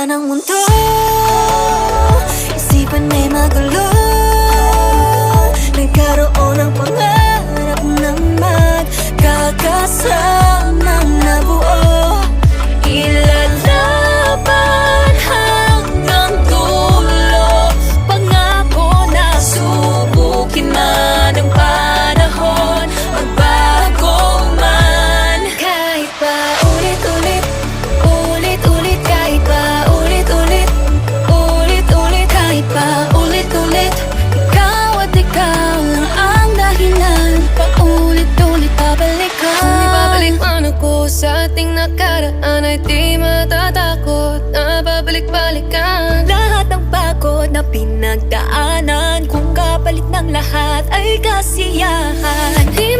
ng mundo. Isipan may magulo, nagkaroon ng pangarap na magkakasamang nabuo. Ilalaban hanggang dulo, pangako na subukin man ang panahon, magbago man. Kahit pa ulit-ulit, ulit-ulit, kahit pa ulit-ulit, ulit-ulit, kahit pa ulit-ulit, ikaw at ikaw lang ang dahilan. Paulit-ulit babalikan. Kung ibabalik man ako sa ating nakaraan, ay di matatakot na babalik-balikan. Lahat ng pagod na pinagdaanan, kung kapalit ng lahat ay kasiyahan. Di